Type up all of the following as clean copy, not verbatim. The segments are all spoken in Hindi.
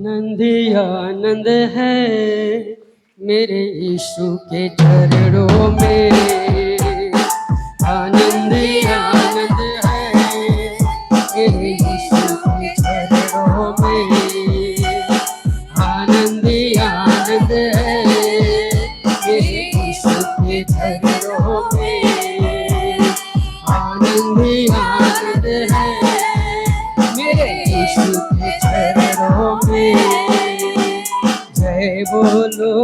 आनंद ही आनंद है मेरे यीशु के चरणों में। आनंद ही आनंद है मेरे यीशु के चरणों में। आनंद ही आनंद है मेरे यीशु के चरणों में। आनंद ही आनंद है मेरे यीशु के चरणों में। जय बोलो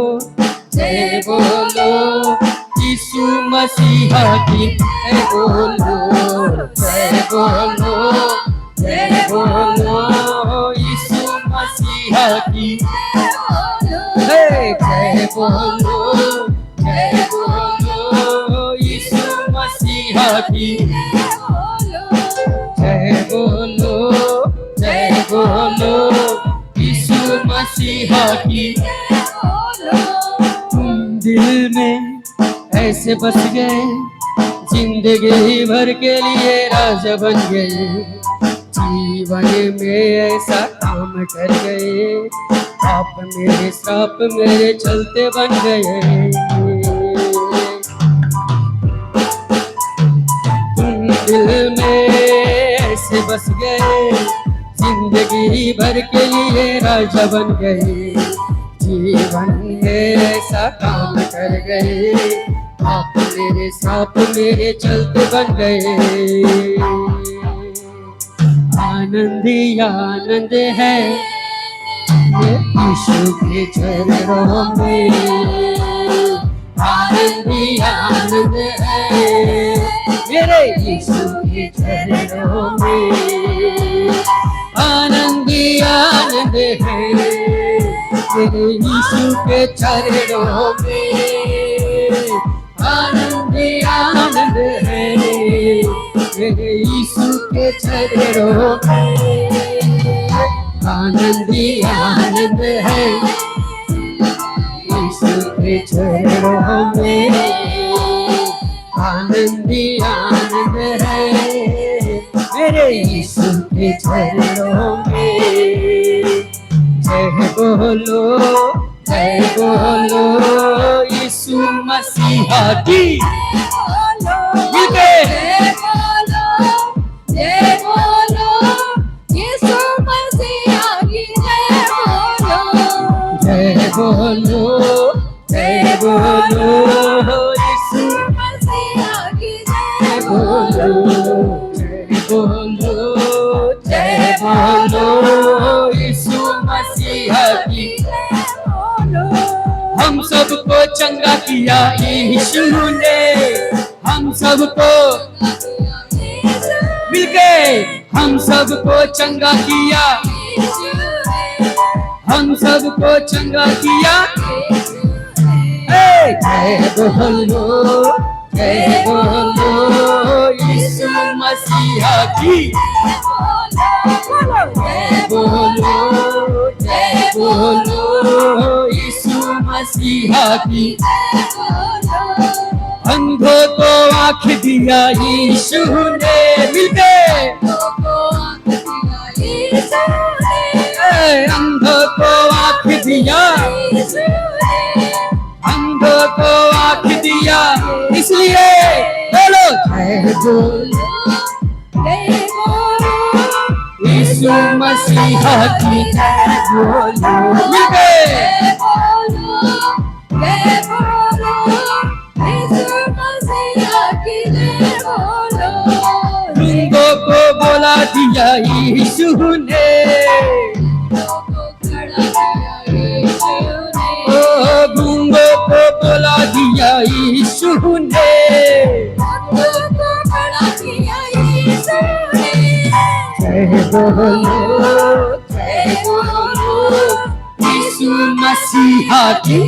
यीशु मसीहा की जय बोलो। जय बोलो यीशु मसीहा की जय बोलो यीशु मसीहा की जय बोलो यीशु मसीहा की। तुम दिल में ऐसे बस गए, जिंदगी भर के लिए राजा बन गए। जीवन में ऐसा काम कर गए, आप मेरे श्राप मेरे चलते बन गए। तुम दिल में ऐसे बस गए, जिंदगी भर के लिए राजा बन गए। जीवन में ऐसा काम कर गए, आप मेरे साथ मेरे चलते बन गए। आनंद ही आनंद है यीशु के चरणों में। आनंद ही आनंद है मेरे यीशु के चरणों में। आनंद ही आनंद है मेरे यीशु के चरणों में। आनंद ही आनंद है मेरे यीशु के चरणों में। आनंद ही आनंद है यीशु के चरणों में। आनंद ही आनंद है मेरे यीशु के चरणों में। जय बोलो यीशु मसीहा की। जय बोलो यीशु मसीहा की। जय बोलो यीशु मसीहा की। जय बोलो यीशु मसीहा की। हम सबको चंगा किया यीशु ने, हम सबको मिलके हम सबको चंगा किया, हम सबको चंगा किया। जय बोलो यीशु मसीहा की। जय बोलो यीशु मसीहा की। अंधों को आँख दिया यीशु ने, मिलके अंधों को आँख दिया, अंधों को आँख दिया। इसलिए बोलो जय बोलो यीशु मसीहा की। जय बोलो गूंगों को बोला दिया यीशु ने, गूंगों को बोला दिया यीशु ने। जय बोलो यीशु मसीहा की।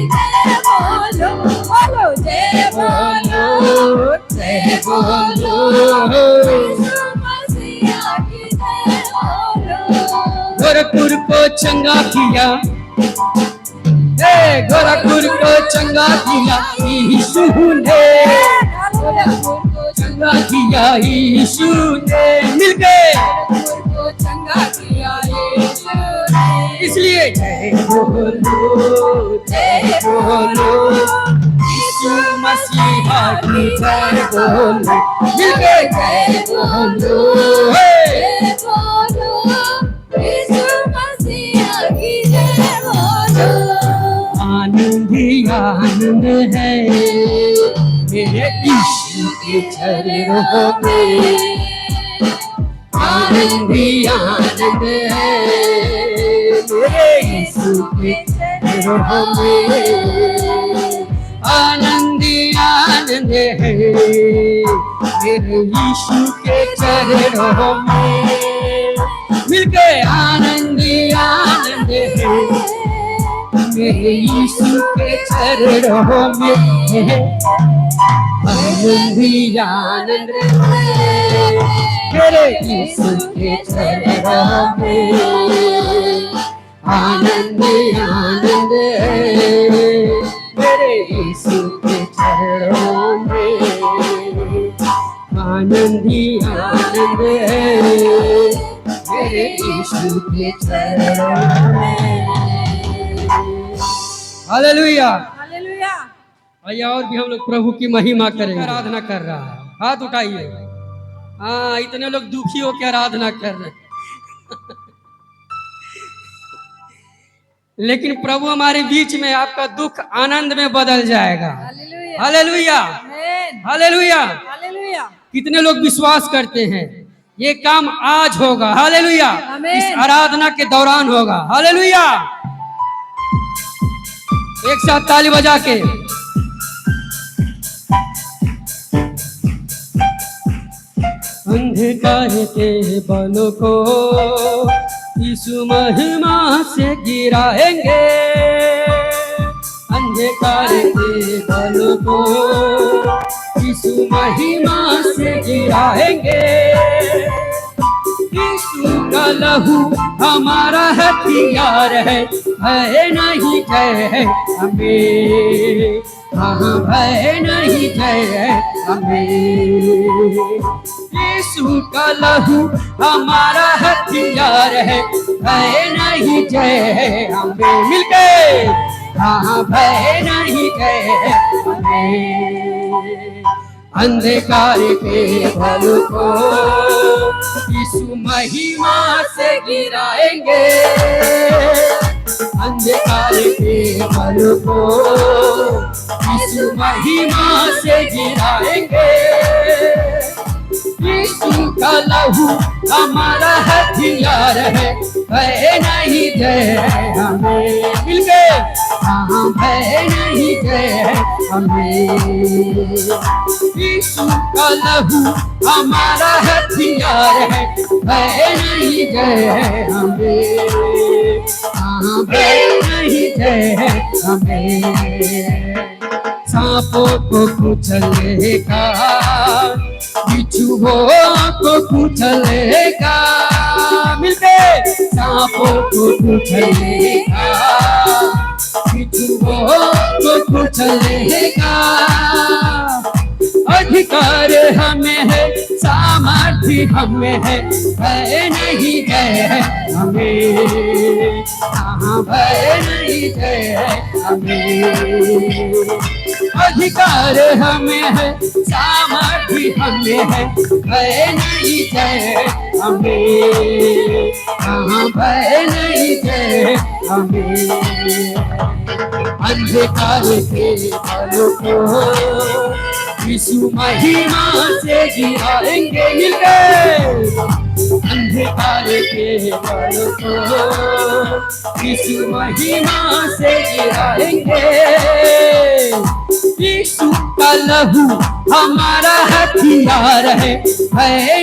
जय बोलो गोरखपुर को चंगा किया, गोरखपुर को चंगा किया यीशु ने। चंगा किया यीशु ने, मिलके इसलिए जय बोलो यीशु मसीहा की जय बोलो, मिलके जय बोलो, जय बोलो यीशु मसीहा की जय बोलो। आनंद ही आनंद है मेरे यीशु के चरणों में, आनंद ही आनंद है मेरे यीशु के चरणों में, आनंद ही आनंद है मेरे यीशु के चरणों में, मिलके आनंद ही आनंद है मेरे यीशु के चरणों में, आनंद ही आनंद है मेरे यीशु के चरणों में, आनंद ही आनंद है मेरे यीशु के चरणों में, आनंद ही आनंद है मेरे यीशु के चरणों में। हालेलुया। हालेलुया। आइए और भी हम लोग प्रभु की महिमा करेंगे। आराधना कर रहा है, हाथ उठाइए। हाँ, इतने लोग दुखी होकर आराधना कर रहे हैं लेकिन प्रभु हमारे बीच में, आपका दुख आनंद में बदल जाएगा। हालेलुया। हालेलुया, आमीन। हालेलुया। हालेलुया। कितने लोग विश्वास करते हैं ये काम आज होगा? हालेलुया। आमीन। इस आराधना के दौरान होगा। हालेलुया। एक साथ ताली बजा के अंधकार के बलों को यीशु महिमा से गिराएंगे, अंधकार के बलों को यीशु महिमा से गिराएंगे, यीशु का लहू हमारा हथियार है नहीं जय है हमें, हाँ भय नहीं जय है हमें, यीशु का लहू हमारा हथियार है नहीं जय है हमें, मिलके हाँ भय नहीं जय है हमें, अंधकार के बल को यीशु महिमा से गिराएंगे, अंधकार के बल को यीशु महिमा से गिराएंगे, यीशु का लहू हमारा हथियार है नहीं जय हमें, मिलके हाँ भय नहीं जय हमें, यीशु का लहू हमारा हथियार है नहीं जय हमें, हाँ भय नहीं जय हमें, सांपों को कुचलेगा, बिच्छुओं को कुचलेगा, मिलके सांपों को कुचलेगा, बिच्छुओं को कुचलेगा, अधिकार हमें है, सामर्थ्य हमें है नहीं जय हमें, हाँ भय नहीं जय हमें, अधिकार हमें है, सामर्थ्य हमें है नहीं जय हमें, हाँ भय नहीं जय हमें, अंधकार के बलों को यीशु महिमा से गिराएंगे, मिलके अंधकार के बलों को यीशु महिमा से गिराएंगे, यीशु का लहू हमारा हथियार है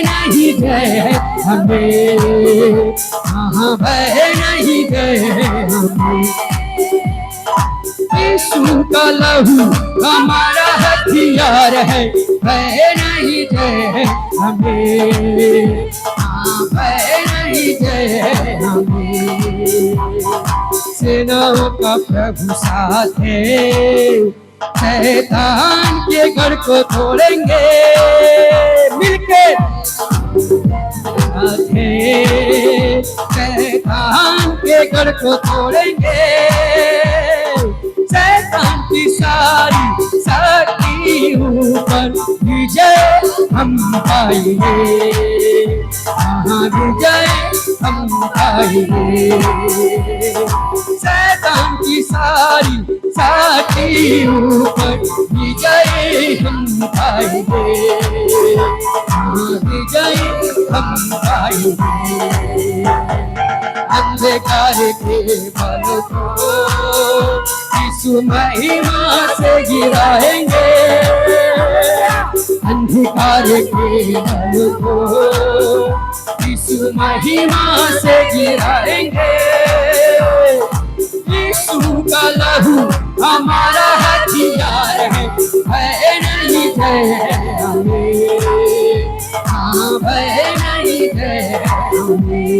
नहीं जय हमें, हाँ भय नहीं जय हमें, यीशु का लहू हमारा हथियार है नहीं जय हमें, हाँ भय नहीं जय हमें, सेनाओं का प्रभु साथ है, शैतान के गढ़ को तोड़ेंगे, मिलके साथ है, शैतान के गढ़ को तोड़ेंगे, शैतान की सारी शक्ति ऊपर, विजय हम पाएंगे, हाँ विजय हम पाएंगे। शैतान की सारी शक्ति ऊपर, विजय हम पाएंगे, हाँ विजय हम पाएंगे। अंधकार के बल को यीशु महिमा से गिराएंगे, अंधकार के बल को यीशु महिमा से गिराएंगे। यीशु का लहू हमारा हथियार है, भय नहीं है हमें, हाँ भय नहीं है हमें।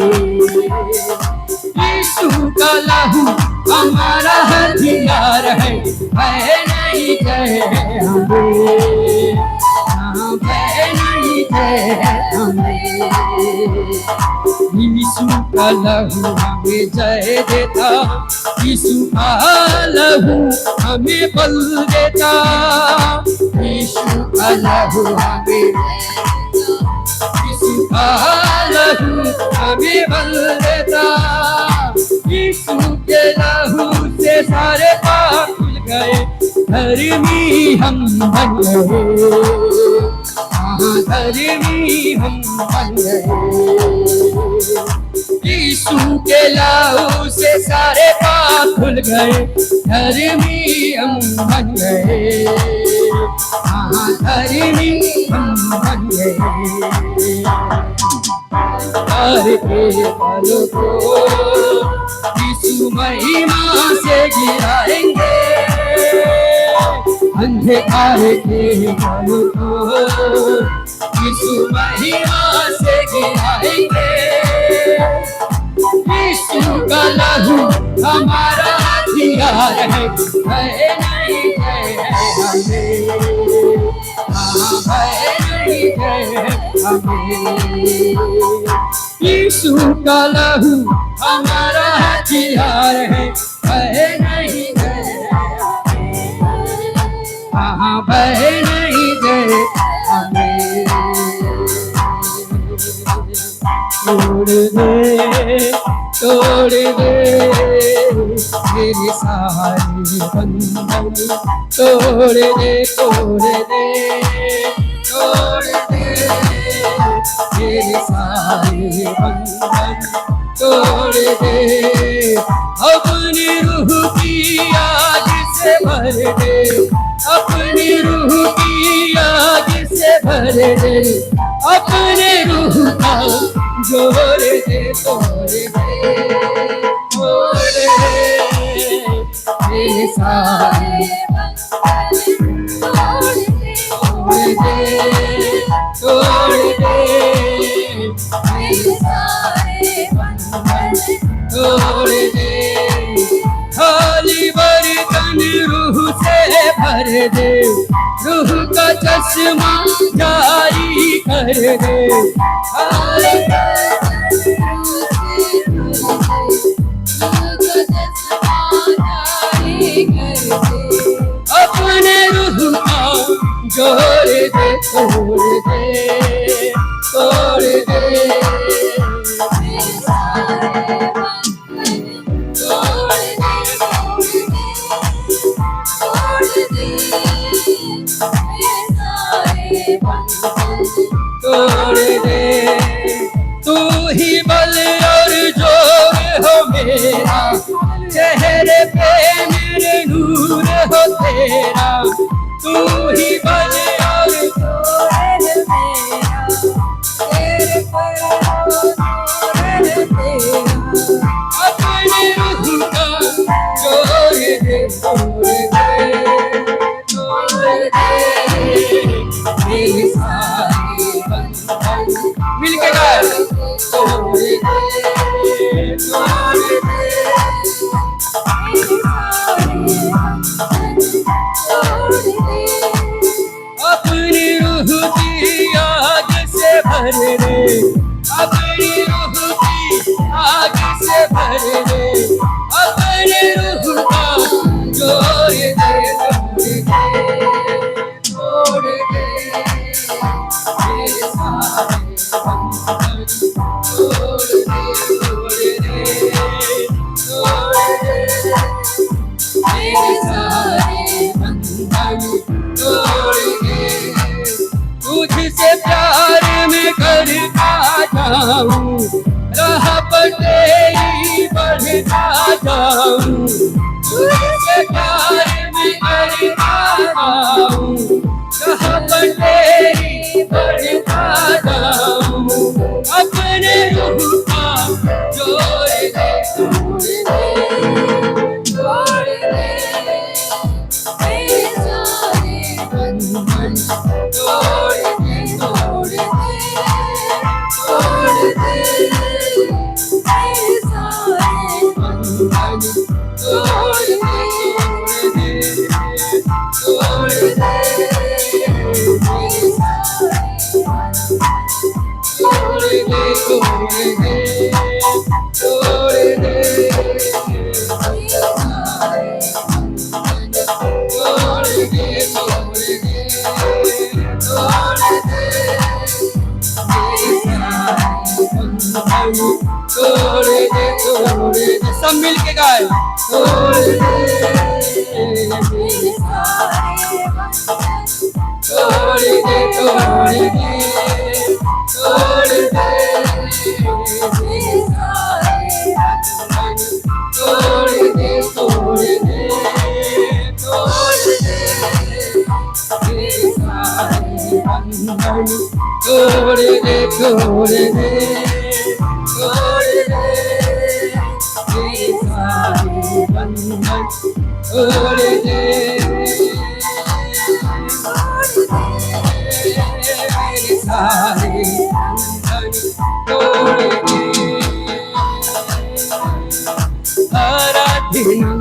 यीशु का लहू हमारा हथियार है, भय नहीं है हमें, हाँ भय नहीं है हमें। यीशु का लहू हमें जय देता, यीशु का लहू हमें बल देता, यीशु का लहू हमें, यीशु का लहू हमें बल देता। यीशु के लहू से सारे पाप खुल गए, धर्मी हम बन गए, हाँ धर्मी हम बन गए। यीशु के लहू से सारे पाप खुल गए, धर्मी हम बन गए, हाँ धर्मी हम बन गए। हर के बालों को यीशु महिमा से गिराएंगे, अंधकार के बालों को यीशु महिमा से गिराएंगे। यीशु का लहू हमारा हथियार है, भय नहीं है हमें, हाँ भय नहीं है हमें। यीशु का लहू हमारा हथियार है, भय नहीं है, हाँ भय नहीं है हमें। तोड़ दे मेरी सारी बंधन, तोड़ दे तोड़ दे तोड़ दे मेरी सारी बंधन, तोड़ दे अपनी रूह की आग से भर दे, अपनी रूह की आग से भर दे, अपने रूह का जोर दे, तोड़ दे तोड़ दे मेरे सारे तोड़ दे तोड़ दे मेरे सारे तोड़ दे। खाली बर्तन रूह से भर दे, रूह का चश्मा जारी कर दे, अपने रूह का जोर दे, तोड़ दे तोड़ दे तोड़ दे। तू ही बल और जोर हो मेरा, चेहरे पे मेरे नूर हो तेरा, तू ही बल और जोर है मेरा, तेरे पर हो तेरा, अपने रूह का जोर दे, तोड़ दे तोड़ दे मेरी सारी बंधन। मिल के गाए, तोड़ दे तोड़ दे मेरी सारी बंधन, तेरी बढ़ता जाऊं, तुझसे प्यार में करता जाऊं, कहाँ पर तेरी बढ़ता जाऊं, अपने रूह का जोड़ दे तोड़ दे, तोड़ दे मेरे सारे बंधन, तोड़ दे तोड़ दे मेरे सारे बंधन, तोड़ दे तोड़ दे मेरे सारे तोड़ दे तोड़ दे सब मिल के गाए तोड़ दे मेरे सारे बंधन, तोड़ दे तोड़ दे तोड़ दे मेरे सारे तोड़ दे तोड़ दे तोड़ दे मेरे सारे बंधन तोड़ दे तोड़ दे तोड़ दे मेरे सारे बंधन तोड़ दे मेरे सारे बंधन तोड़ दे आराधना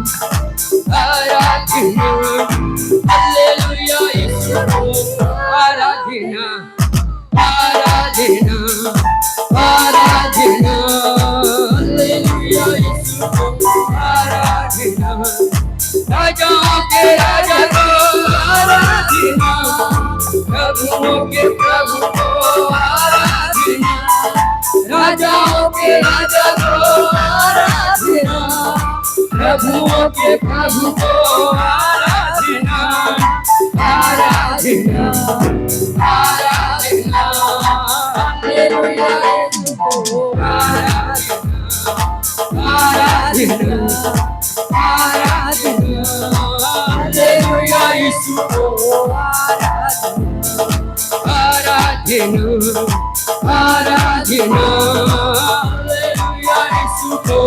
आराधना हालेलुया यीशु को आराधना आराधना आराधना हालेलुया यीशु को आराधना राजाओं के राजा को आराधना प्रभुओं के प्रभु को आराधना राजाओं के राजा को आराधना प्रभुओं के प्रभु को आराधना आराधना आराधना हालेलुया यीशु को आराधना आराधना आराधना हालेलुया यीशु को आराधना आराधना हालेलुया यीशु को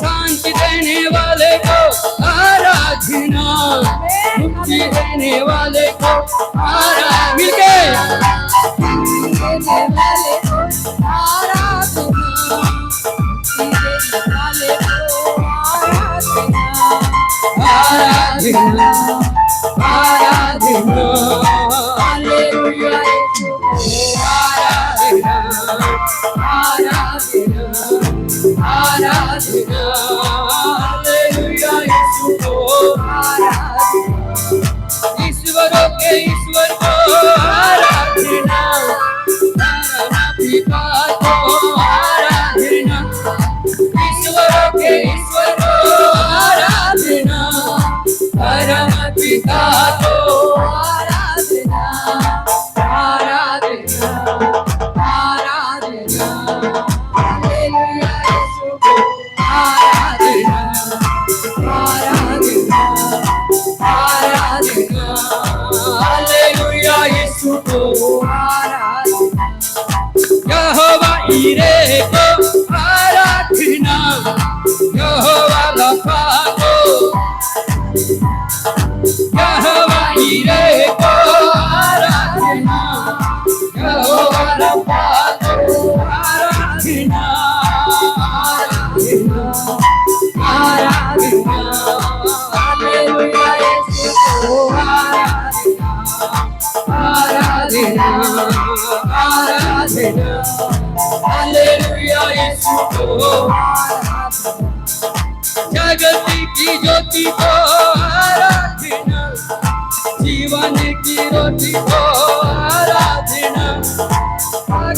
शांति देने वाले को आराधना मुक्ति देने वाले को आराधना मिलके देने वाले को आराधना, देने वाले को आराधना, आराधना आराधना हालेलुया यीशु को आराधना आराधना आराधना हालेलुया यीशु को आराधना ईश्वरों के ईश्वर को आराधना पिता को आराधना ईश्वरों के ईश्वर को आराधना परम पिता को आराधना आराधना आराधना हालेलुया यीशु को आराधना आराधना आराधना हालेलुया यीशु को आराधना यहोवा ईरे को आराधना यहोवा रफा को यहोवा ईरे को आराधना यहोवा रफा को आराधना आराधना आराधना हालेलुया यीशु को आराधना आराधना आराधना हालेलुया यीशु को जगत की ज्योति को आराधना जीवन की रोटी को आराधना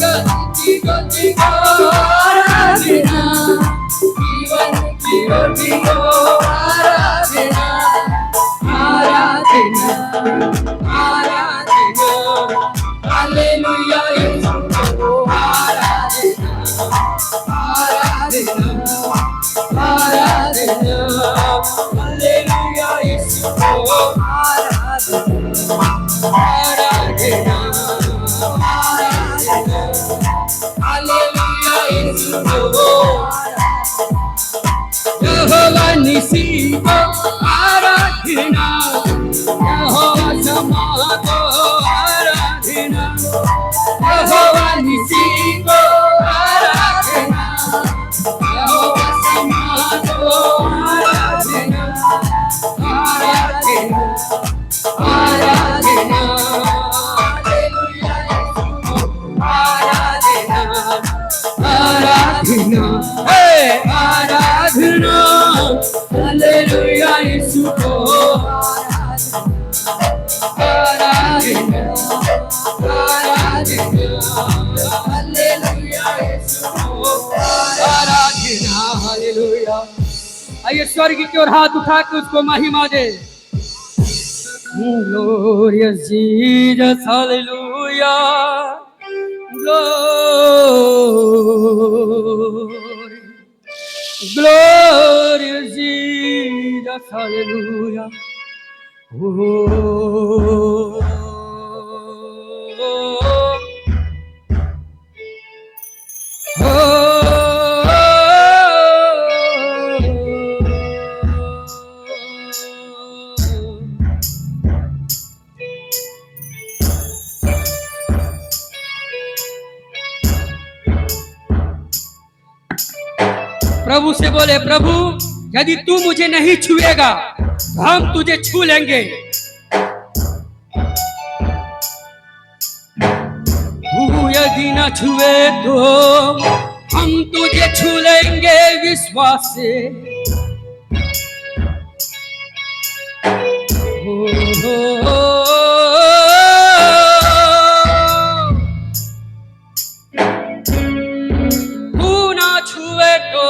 जगत की ज्योति को आराधना जीवन की रोटी को आराधना आराधना आराधना हालेलुया यीशु को आराधना यीशु को यहोवा निसी को आराधना, यहोवा शम्मा को आराधना, यहोवा निसी को आराधना, यहोवा शम्मा को आराधना, आराधना, आराधना, हालेलुया यीशु आराधना, आराधना, हे आराधना, हालेलुया यीशु को आराधना, आराधना, हालेलुया यीशु को आराधना, हालेलुया। आइए स्वर्ग की ओर हाथ उठा के उसको महिमा दे। Glorious Jesus, hallelujah. Glory, glorious Jesus, hallelujah. प्रभु से बोले, प्रभु यदि तू मुझे नहीं छुएगा तो हम तुझे छू लेंगे। तू यदि न छुए तो हम तुझे छू लेंगे विश्वास से। तू ना छुए तो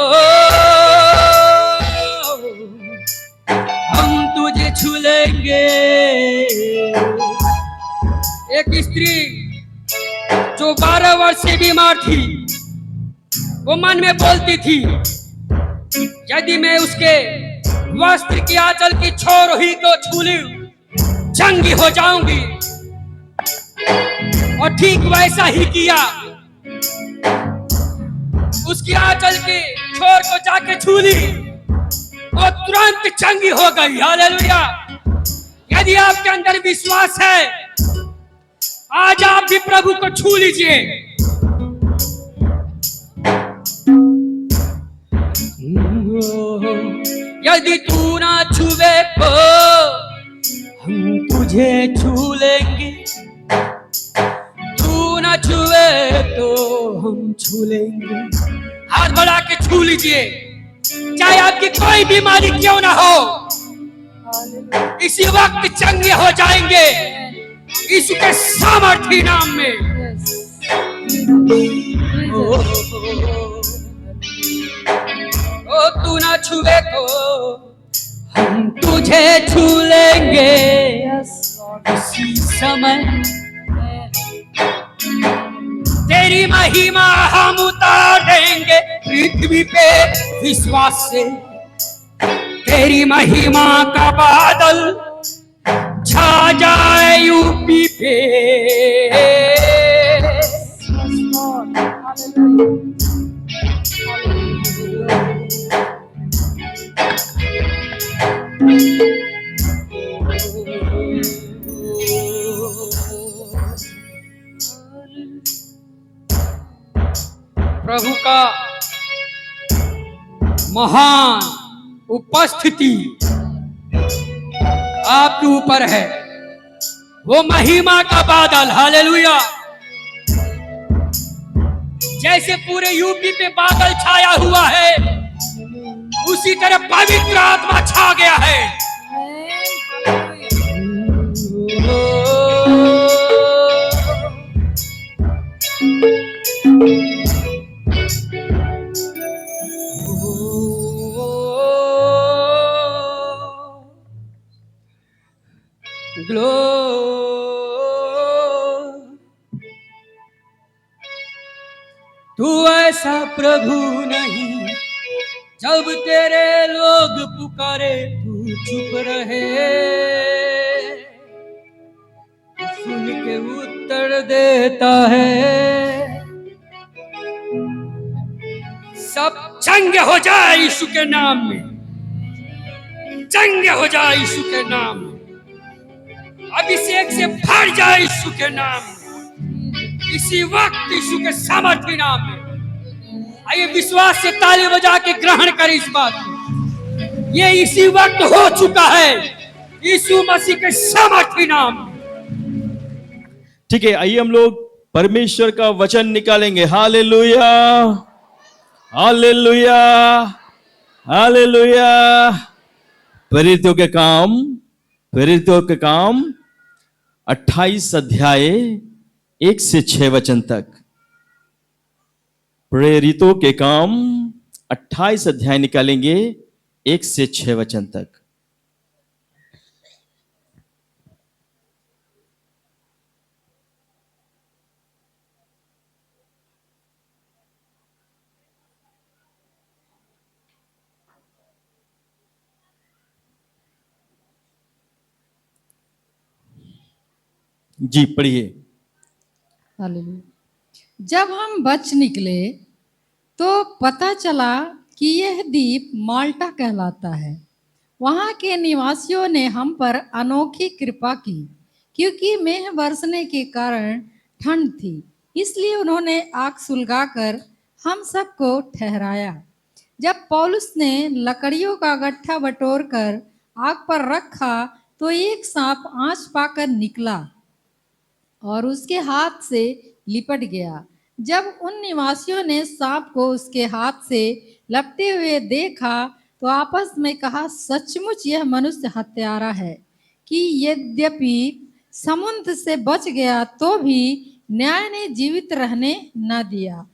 हम तुझे छू लेंगे। एक स्त्री जो 12 वर्ष से बीमार थी, वो मन में बोलती थी, यदि मैं उसके वस्त्र की आंचल की छोर ही को छू लूं, चंगी हो जाऊंगी। और ठीक वैसा ही किया, उसकी आंचल की छोर को जाके छू ली और तुरंत चंगी हो गई। हालेलुया। यदि आपके अंदर विश्वास है, आज आप भी प्रभु को छू लीजिए। यदि तू ना छुए तो हम तुझे छू लेंगे। तू ना छुए तो हम छू लेंगे। हाथ बढ़ा के छू लीजिए, चाहे आपकी कोई बीमारी क्यों ना हो, इसी वक्त चंगे हो जाएंगे यीशु के सामर्थी नाम में। ओ तू ना छुए तो हम तुझे छू लेंगे इसी समय। तेरी महिमा हम उतार देंगे पृथ्वी पे विश्वास से। तेरी महिमा का बादल छा जाए यूपी पे। प्रभु का महान उपस्थिति आपके ऊपर है, वो महिमा का बादल। हालेलुया। जैसे पूरे यूपी पे बादल छाया हुआ है, उसी तरह पवित्र आत्मा छा गया है। तू ऐसा प्रभु नहीं, जब तेरे लोग पुकारे तू चुप रहे। सुन के उत्तर देता है, सब जंग हो जाए यीशु के नाम में, जंग हो जाए यीशु के नाम में, अभिषेक से भर जाए यीशु के नाम में, इसी वक्त यीशु के सामर्थ्य नाम में। आइए विश्वास से ताली बजा के ग्रहण करें इस बात को। ये इसी वक्त हो चुका है यीशु मसीह के सामर्थ्य नाम में। ठीक है, आइए हम लोग परमेश्वर का वचन निकालेंगे। Hallelujah, hallelujah, hallelujah. प्रेरितों के काम 28 अध्याय 1 से 6 वचन तक। प्रेरितों के काम 28 अध्याय निकालेंगे 1 से 6 वचन तक। जी पढ़िए। हालेलुया। जब हम बच निकले तो पता चला कि यह द्वीप माल्टा कहलाता है। वहाँ के निवासियों ने हम पर अनोखी कृपा की, क्योंकि मेघ बरसने के कारण ठंड थी, इसलिए उन्होंने आग सुलगाकर हम सबको ठहराया। जब पौलुस ने लकड़ियों का गट्ठा बटोर कर आग पर रखा तो एक सांप आँच पाकर निकला और उसके हाथ से लिपट गया। जब उन निवासियों ने सांप को उसके हाथ से लपटे हुए देखा तो आपस में कहा, सचमुच यह मनुष्य हत्यारा है, कि यद्यपि समुद्र से बच गया तो भी न्याय ने जीवित रहने न दिया।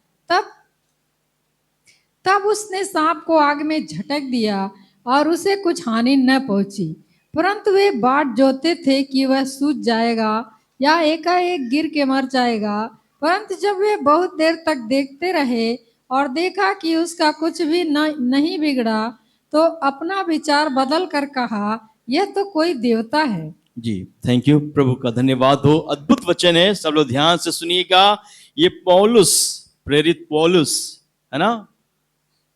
तब उसने सांप को आग में झटक दिया और उसे कुछ हानि न पहुंची, परंतु वे बाट जोते थे कि वह सूझ जाएगा या एकाएक गिर के मर जाएगा। परंतु जब वे बहुत देर तक देखते रहे और देखा कि उसका कुछ भी नहीं बिगड़ा, तो अपना विचार बदल कर कहा, यह तो कोई देवता है। जी थैंक यू, प्रभु का धन्यवाद हो। अद्भुत वचन है, सब लोग ध्यान से सुनिएगा। ये पौलुस, प्रेरित पौलुस है ना,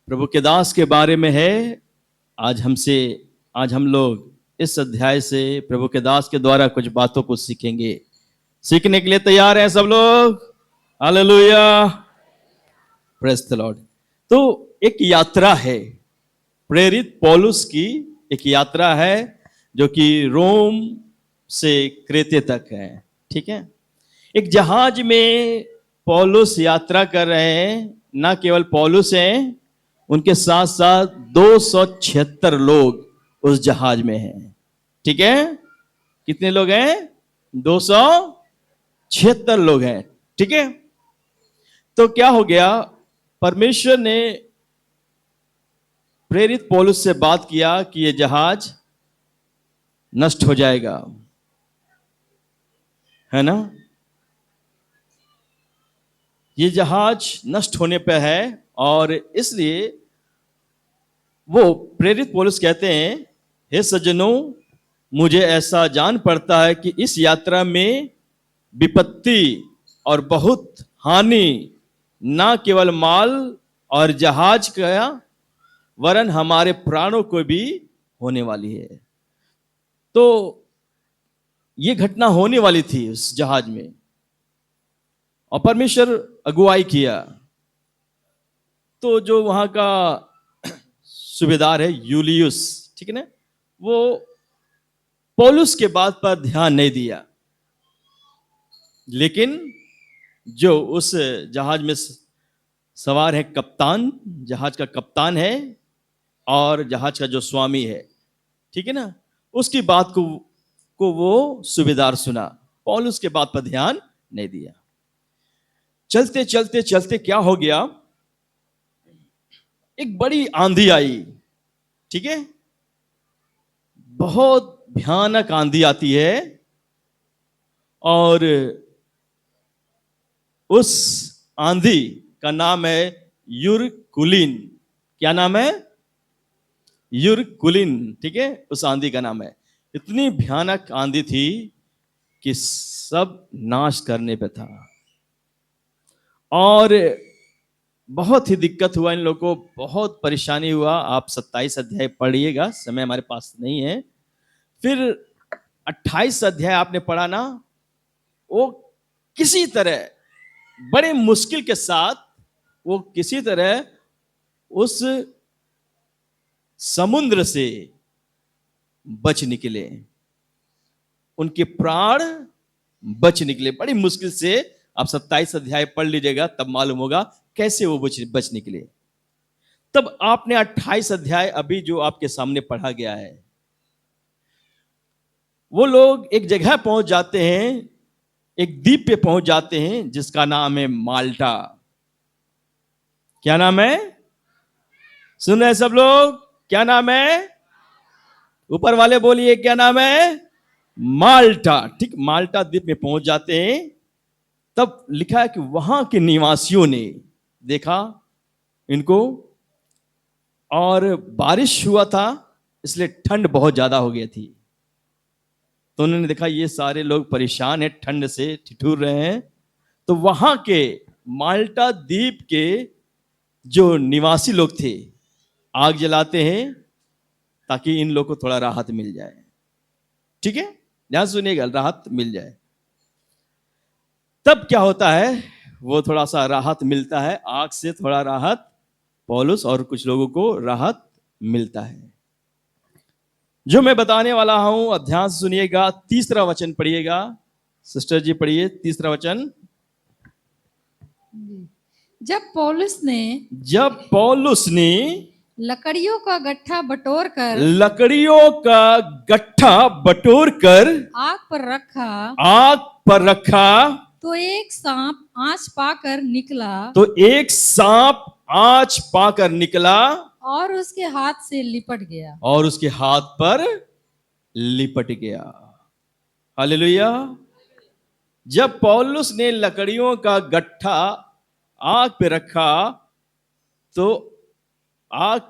प्रभु के दास के बारे में है। आज हम लोग इस अध्याय से प्रभु के दास के द्वारा कुछ बातों को सीखेंगे। सीखने के लिए तैयार हैं सब लोग? Hallelujah, praise the Lord. तो एक यात्रा है, प्रेरित पौलुस की एक यात्रा है जो कि रोम से क्रेते तक है। ठीक है, एक जहाज में पौलुस यात्रा कर रहे हैं। ना केवल पौलुस हैं, उनके साथ साथ 276 लोग उस जहाज में हैं। ठीक है, कितने लोग हैं? 276 लोग हैं। ठीक है, तो क्या हो गया, परमेश्वर ने प्रेरित पौलुस से बात किया कि यह जहाज नष्ट हो जाएगा, है ना। ये जहाज नष्ट होने पर है और इसलिए वो प्रेरित पौलुस कहते हैं, हे सज्जनों, मुझे ऐसा जान पड़ता है कि इस यात्रा में विपत्ति और बहुत हानि ना केवल माल और जहाज का वरन हमारे प्राणों को भी होने वाली है। तो ये घटना होने वाली थी उस जहाज में और परमेश्वर अगुवाई किया। तो जो वहां का सूबेदार है यूलियुस, ठीक है ना, वो पौलुस के बात पर ध्यान नहीं दिया, लेकिन जो उस जहाज में सवार है कप्तान, जहाज का कप्तान है और जहाज का जो स्वामी है, ठीक है ना, उसकी बात को वो सूबेदार सुना, पौलुस के बात पर ध्यान नहीं दिया। चलते चलते चलते क्या हो गया, एक बड़ी आंधी आई। ठीक है, बहुत भयानक आंधी आती है और उस आंधी का नाम है यूरकुलिन। क्या नाम है? यूरकुलिन। ठीक है, उस आंधी का नाम है। इतनी भयानक आंधी थी कि सब नाश करने पे था। और बहुत ही दिक्कत हुआ इन लोगों को, बहुत परेशानी हुआ। आप 27 अध्याय पढ़िएगा, समय हमारे पास नहीं है। फिर 28 अध्याय आपने पढ़ा ना, वो किसी तरह बड़े मुश्किल के साथ वो किसी तरह उस समुद्र से बच निकले, उनके प्राण बच निकले बड़ी मुश्किल से। आप 27 अध्याय पढ़ लीजिएगा, तब मालूम होगा कैसे वो बच निकले। तब आपने 28 अध्याय अभी जो आपके सामने पढ़ा गया है, वो लोग एक जगह पहुंच जाते हैं, एक द्वीप पे पहुंच जाते हैं जिसका नाम है माल्टा। क्या नाम है? सुन रहे हैं सब लोग? क्या नाम है? ऊपर वाले बोलिए, क्या नाम है? माल्टा। ठीक, माल्टा द्वीप में पहुंच जाते हैं। तब लिखा है कि वहां के निवासियों ने देखा इनको, और बारिश हुआ था इसलिए ठंड बहुत ज्यादा हो गई थी। तो उन्होंने देखा ये सारे लोग परेशान हैं, ठंड से ठिठुर रहे हैं। तो वहां के माल्टा द्वीप के जो निवासी लोग थे आग जलाते हैं ताकि इन लोग को थोड़ा राहत मिल जाए। ठीक है, ध्यान सुनिएगा, राहत मिल जाए। तब क्या होता है, वो थोड़ा सा राहत मिलता है, आग से थोड़ा राहत पौलुस और कुछ लोगों को राहत मिलता है। जो मैं बताने वाला हूं ध्यान से सुनिएगा। 3 वचन पढ़िएगा, सिस्टर जी पढ़िए 3 वचन। जब पौलुस ने लकड़ियों का गट्ठा बटोर कर आग पर रखा तो एक सांप आंच पाकर निकला और उसके हाथ पर लिपट गया। हालेलुया। जब पौलुस ने लकड़ियों का गट्ठा आग पे रखा तो आग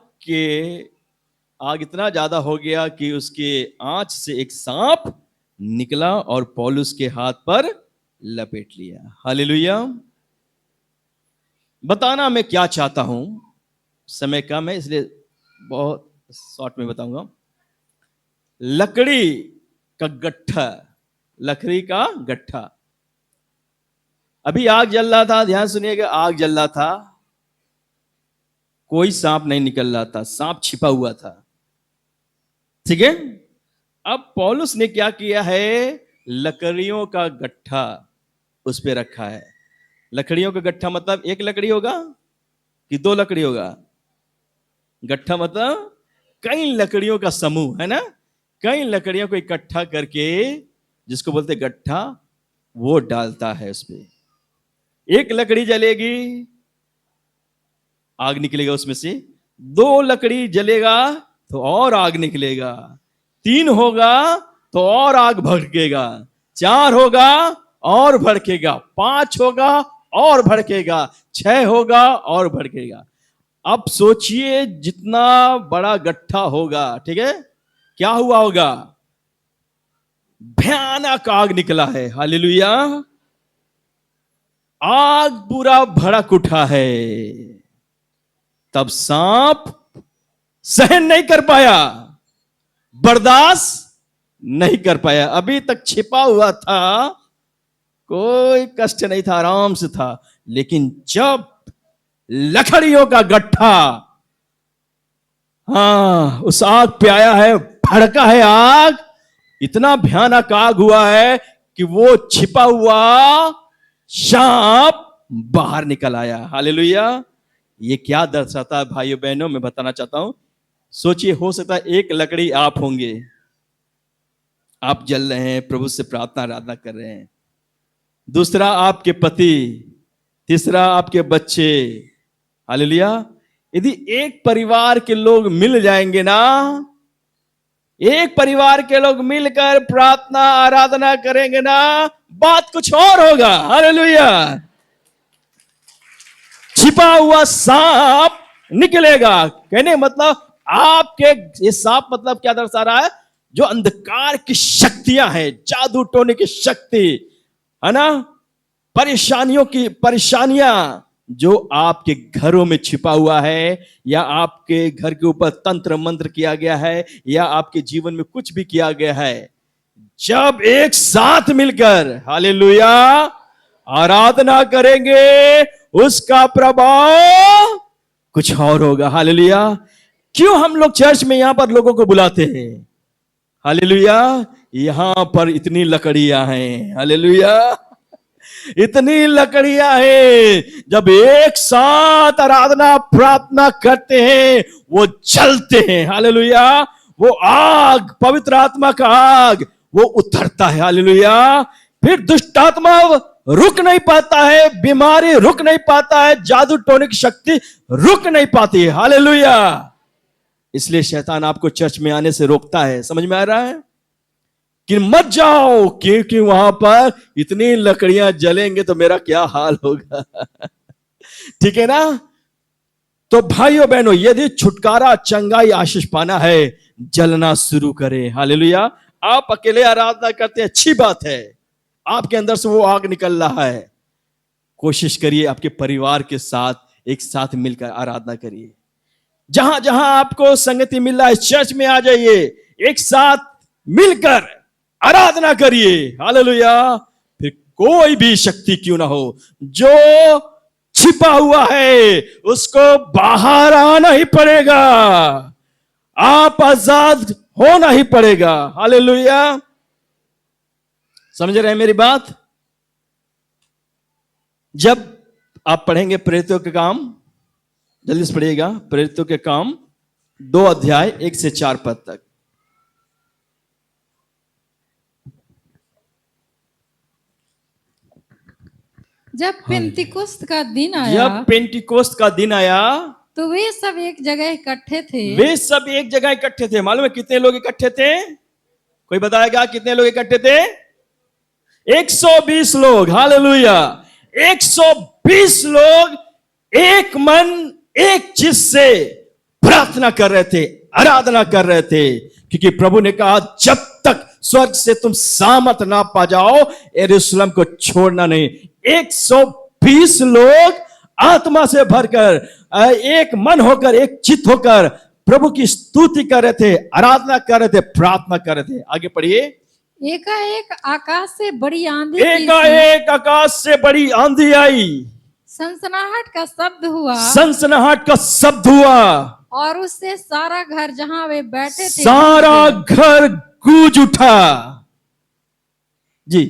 इतना ज्यादा हो गया कि उसके आंच से एक सांप निकला और पौलुस के हाथ पर लपेट लिया। हालेलुया। बताना मैं क्या चाहता हूं, समय कम है इसलिए बहुत शॉर्ट में बताऊंगा। लकड़ी का गट्ठा, अभी आग जल रहा था, ध्यान सुनिएगा, आग जल रहा था, कोई सांप नहीं निकल रहा था, सांप छिपा हुआ था। ठीक है, अब पौलुस ने क्या किया है, लकड़ियों का गट्ठा उस पे रखा है। लकड़ियों का गट्ठा मतलब एक लकड़ी होगा कि 2 लकड़ी होगा? गट्ठा मतलब कई लकड़ियों का समूह है ना, कई लकड़ियों को इकट्ठा करके जिसको बोलते गट्ठा, वो डालता है उस पे। एक लकड़ी जलेगी, आग निकलेगा उसमें से, 2 लकड़ी जलेगा तो और आग निकलेगा, 3 होगा तो और आग भड़केगा, 4 होगा और भड़केगा, 5 होगा और भड़केगा, 6 होगा और भड़केगा। अब सोचिए जितना बड़ा गट्ठा होगा, ठीक है, क्या हुआ होगा? भयानक आग निकला है। हालेलुया। आग पूरा भड़क उठा है। तब सांप सहन नहीं कर पाया, बर्दाश्त नहीं कर पाया। अभी तक छिपा हुआ था, कोई कष्ट नहीं था, आराम से था, लेकिन जब लकड़ियों का गट्ठा उस आग पे आया है, भड़का है आग, इतना भयानक आग हुआ है कि वो छिपा हुआ सांप बाहर निकल आया। हालेलुया। ये क्या दर्शाता है भाइयों बहनों, मैं बताना चाहता हूं। सोचिए, हो सकता है एक लकड़ी आप होंगे, आप जल रहे हैं, प्रभु से प्रार्थना आराधना कर रहे हैं, दूसरा आपके पति, तीसरा आपके बच्चे। हालेलुया। यदि एक परिवार के लोग मिल जाएंगे ना, एक परिवार के लोग मिलकर प्रार्थना आराधना करेंगे ना, बात कुछ और होगा। हालेलुया। छिपा हुआ सांप निकलेगा। कहने मतलब आपके, ये सांप मतलब क्या दर्शा रहा है? जो अंधकार की शक्तियां हैं, जादू टोने की शक्ति है ना, परेशानियां जो आपके घरों में छिपा हुआ है, या आपके घर के ऊपर तंत्र मंत्र किया गया है, या आपके जीवन में कुछ भी किया गया है, जब एक साथ मिलकर हालेलुया आराधना करेंगे, उसका प्रभाव कुछ और होगा। हालेलुया। क्यों हम लोग चर्च में यहां पर लोगों को बुलाते हैं? हालेलुया। यहां पर इतनी लकड़ियां हैं, हालेलुया, इतनी लकड़ियां हैं, जब एक साथ आराधना प्रार्थना करते हैं वो जलते हैं। हालेलुया। वो आग, पवित्र आत्मा का आग, वो उतरता है। हालेलुया। फिर दुष्ट आत्मा रुक नहीं पाता है, बीमारी रुक नहीं पाता है, जादू टोने की शक्ति रुक नहीं पाती है। हालेलुया। इसलिए शैतान आपको चर्च में आने से रोकता है। समझ में आ रहा है कि मत जाओ, क्योंकि वहां पर इतनी लकड़ियां जलेंगे तो मेरा क्या हाल होगा। ठीक है ना? तो भाइयों बहनों, यदि छुटकारा, चंगाई, आशीष पाना है, जलना शुरू करें। हालेलुया। आप अकेले आराधना करते हैं, अच्छी बात है, आपके अंदर से वो आग निकल रहा है। कोशिश करिए आपके परिवार के साथ एक साथ मिलकर आराधना करिए। जहां जहां आपको संगति मिल रहा है, चर्च में आ जाइए, एक साथ मिलकर आराधना करिए। हालेलुया। फिर कोई भी शक्ति क्यों ना हो, जो छिपा हुआ है उसको बाहर आना ही पड़ेगा, आप आजाद होना ही पड़ेगा। हालेलुया। समझ रहे हैं मेरी बात? जब आप पढ़ेंगे प्रेरितों के काम, जल्दी से पढ़िएगा, प्रेरितों के काम 2 अध्याय 1 से 4 पद तक। जब पेंतिकुस्त का दिन आया, जब पेंटिकोस्त का दिन आया, तो वे सब एक जगह इकट्ठे थे। वे सब एक जगह इकट्ठे थे। मालूम है कितने लोग इकट्ठे थे? कोई बताएगा कितने लोग इकट्ठे थे? 120 लोग। हालेलुया। 120 लोग एक मन, एक चित्त से प्रार्थना कर रहे थे, आराधना कर रहे थे, क्योंकि प्रभु ने कहा जब तक स्वर्ग से तुम सामर्थ ना पा जाओ, यरूशलेम को छोड़ना नहीं। 120 लोग आत्मा से भरकर, एक मन होकर, एक चित्त होकर प्रभु की स्तुति कर रहे थे, आराधना कर रहे थे, प्रार्थना कर रहे थे। आगे पढ़िए। एकाएक आकाश से बड़ी आंधी, एकाएक आकाश से बड़ी आंधी आई, सनसनाहट का शब्द हुआ, सनसनाहट का शब्द हुआ, और उससे सारा घर जहां वे बैठे थे, सारा घर गूंज उठा। जी।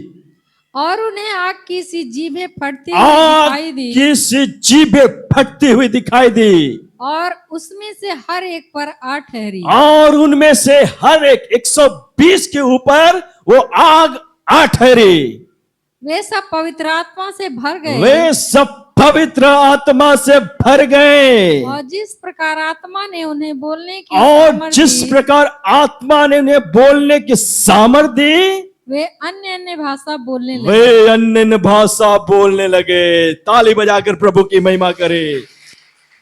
और उन्हें आग की सी जीभें फटती हुई दिखाई दी, की सी जीभें फटती हुई दिखाई दी, और उसमें से हर एक पर आ ठहरी। और उनमें से हर एक 120 के ऊपर वो आग आ ठहरी। वे सब पवित्र आत्मा से भर गए, वे सब पवित्र आत्मा से भर गए, और जिस प्रकार आत्मा ने उन्हें बोलने की और सामर्थ जिस दी, प्रकार आत्मा ने उन्हें बोलने की सामर्थ दी, वे अन्य अन्य भाषा बोलने लगे। वे अन्य भाषा बोलने लगे। ताली बजाकर प्रभु की महिमा करे।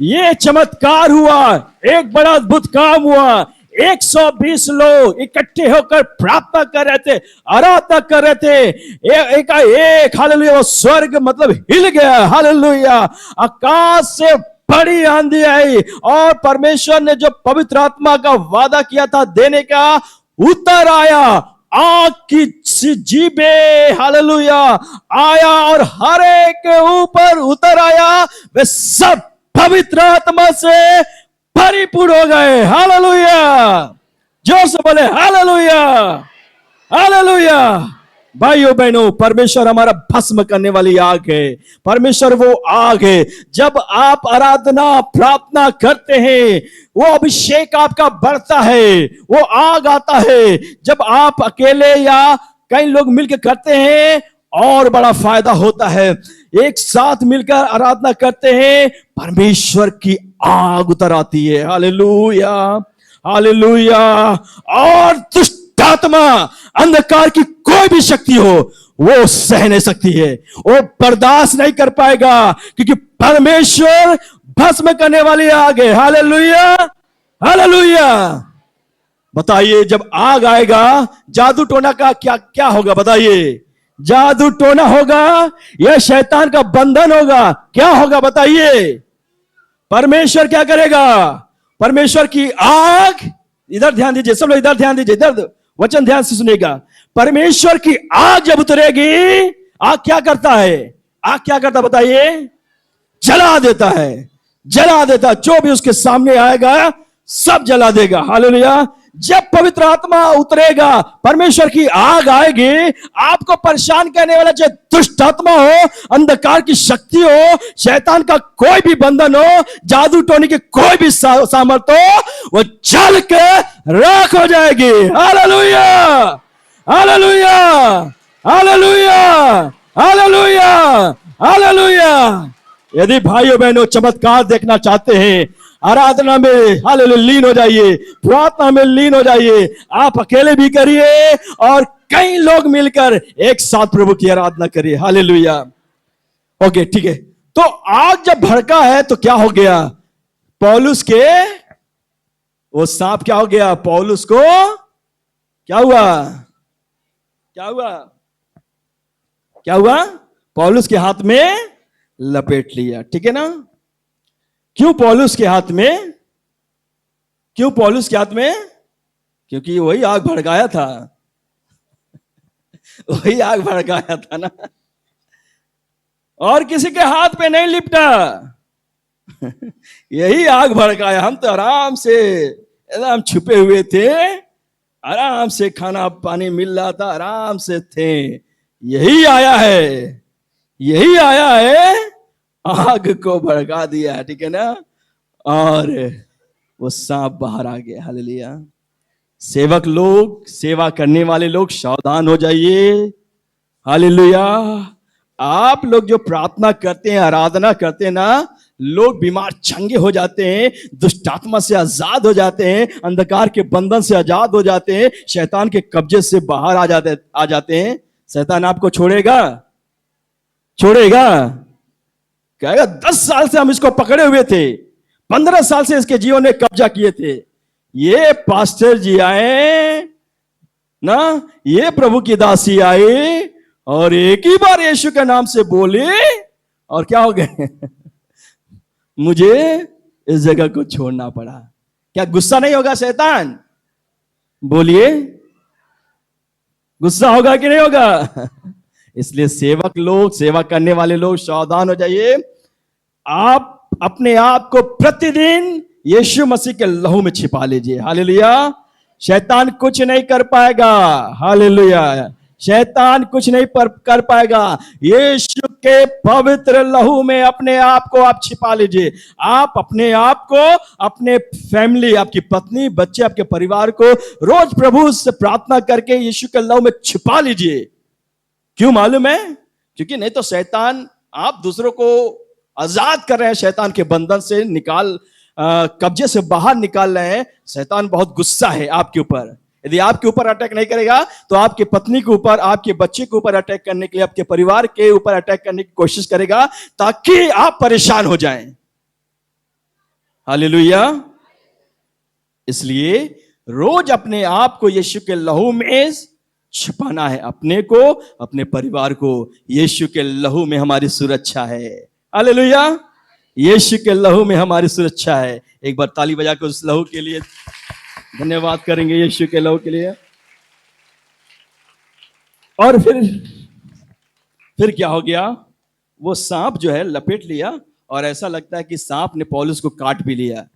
ये चमत्कार हुआ, एक बड़ा अद्भुत काम हुआ। 120 लोग इकट्ठे होकर प्रार्थना कर रहे थे, आराधना कर रहे थे। एक हालेलुया, वो स्वर्ग मतलब हिल गया। हालेलुया। आकाश से बड़ी आंधी आई, और परमेश्वर ने जो पवित्र आत्मा का वादा किया था देने का, उतर आया। आग की जीभे हालेलुया आया, और हर एक के ऊपर उतर आया। वे सब पवित्र आत्मा से परिपूर्ण हो गए। हालेलुया। जोर से बोले हालेलुया, हालेलुया। भाइयों बहनों, परमेश्वर हमारा भस्म करने वाली आग है। परमेश्वर वो आग है। जब आप आराधना प्रार्थना करते हैं, वो अभिषेक आपका बढ़ता है, वो आग आता है। जब आप अकेले या कई लोग मिलकर करते हैं, और बड़ा फायदा होता है। एक साथ मिलकर आराधना करते हैं, परमेश्वर की आग उतर आती है। Hallelujah, hallelujah. और दुष्ट आत्मा, अंधकार की कोई भी शक्ति हो, वो सह नहीं सकती है, वो बर्दाश्त नहीं कर पाएगा, क्योंकि परमेश्वर भस्म करने वाली आग है। Hallelujah, hallelujah. बताइए, जब आग आएगा, जादू टोना का क्या क्या होगा? बताइए। जादू टोना होगा, यह शैतान का बंधन होगा। क्या होगा बताइए? परमेश्वर क्या करेगा? परमेश्वर की आग, इधर ध्यान दीजिए सब लोग, इधर ध्यान दीजिए, इधर वचन ध्यान से सुनिएगा। परमेश्वर की आग जब उतरेगी, आग क्या करता है? आग क्या करता बताइए? जला देता है, जला देता। जो भी उसके सामने आएगा सब जला देगा। हालेलुया। जब पवित्र आत्मा उतरेगा, परमेश्वर की आग आएगी, आपको परेशान करने वाला चाहे दुष्ट आत्मा हो, अंधकार की शक्ति हो, शैतान का कोई भी बंधन हो, जादू टोने की कोई भी सामर्थ हो, वो जल के राख हो जाएगी। Hallelujah, hallelujah, hallelujah, hallelujah, hallelujah. यदि भाइयों बहनों चमत्कार देखना चाहते हैं, आराधना में हालेलुया लीन हो जाइए, प्रार्थना में लीन हो जाइए। आप अकेले भी करिए और कई लोग मिलकर एक साथ प्रभु की आराधना करिए। हालेलुया। ओके, ठीक है। तो आग जब भड़का है तो क्या हो गया? पौलुस के वो सांप क्या हो गया? पौलुस को क्या हुआ? क्या हुआ? क्या हुआ? पौलुस के हाथ में लपेट लिया। ठीक है ना? क्यों पौलुस के हाथ में? क्यों पौलुस के हाथ में? क्योंकि वही आग भड़काया था। वही आग भड़काया था ना, और किसी के हाथ पे नहीं लिपटा। यही आग भड़काया। हम तो आराम से एकदम छुपे हुए थे, आराम से खाना पानी मिल रहा था, आराम से थे। यही आया है, यही आया है, आग को भड़का दिया। ठीक है ना? और वो सांप बाहर आ गया। हालेलुया। सेवक लोग, सेवा करने वाले लोग सावधान हो जाइए। हालेलुया। आप लोग जो प्रार्थना करते हैं, आराधना करते हैं ना, लोग बीमार चंगे हो जाते हैं, दुष्ट आत्मा से आजाद हो जाते हैं, अंधकार के बंधन से आजाद हो जाते हैं, शैतान के कब्जे से बाहर आ जाते हैं। शैतान आपको छोड़ेगा? छोड़ेगा? कहेगा 10 साल से हम इसको पकड़े हुए थे, 15 साल से इसके जीवन में कब्जा किए थे। ये पास्टर जी आए ना, ये प्रभु की दासी आई और एक ही बार यीशु के नाम से बोले और क्या हो गए? मुझे इस जगह को छोड़ना पड़ा। क्या गुस्सा नहीं होगा शैतान? बोलिए, गुस्सा होगा कि नहीं होगा? इसलिए सेवक लोग, सेवा करने वाले लोग सावधान हो जाइए। आप अपने आप को प्रतिदिन यीशु मसीह के लहू में छिपा लीजिए। हालेलुया। शैतान कुछ नहीं कर पाएगा। हालेलुया। शैतान कुछ नहीं कर पाएगा। यीशु के पवित्र लहू में अपने आप को आप छिपा लीजिए। आप अपने आप को, अपने फैमिली, आपकी पत्नी, बच्चे, आपके परिवार को रोज प्रभु से प्रार्थना करके यीशु के लहू में छिपा लीजिए। क्यों मालूम है? क्योंकि नहीं तो शैतान, आप दूसरों को आजाद कर रहे हैं, शैतान के बंधन से कब्जे से बाहर निकाल रहे हैं। शैतान बहुत गुस्सा है आपके ऊपर। यदि आपके ऊपर अटैक नहीं करेगा तो आपके पत्नी के ऊपर, आपके बच्चे के ऊपर अटैक करने के लिए, आपके परिवार के ऊपर अटैक करने की कोशिश करेगा ताकि आप परेशान हो जाएं। हालेलुया। इसलिए रोज अपने आप को यीशु के लहू में छिपाना है, अपने को, अपने परिवार को। यीशु के लहू में हमारी सुरक्षा है। हालेलुया। यीशु के लहू में हमारी सुरक्षा है। एक बार ताली बजा के उस लहू के लिए धन्यवाद करेंगे, यीशु के लहू के लिए। और फिर क्या हो गया? वो सांप जो है लपेट लिया और ऐसा लगता है कि सांप ने पौलुस को काट भी लिया,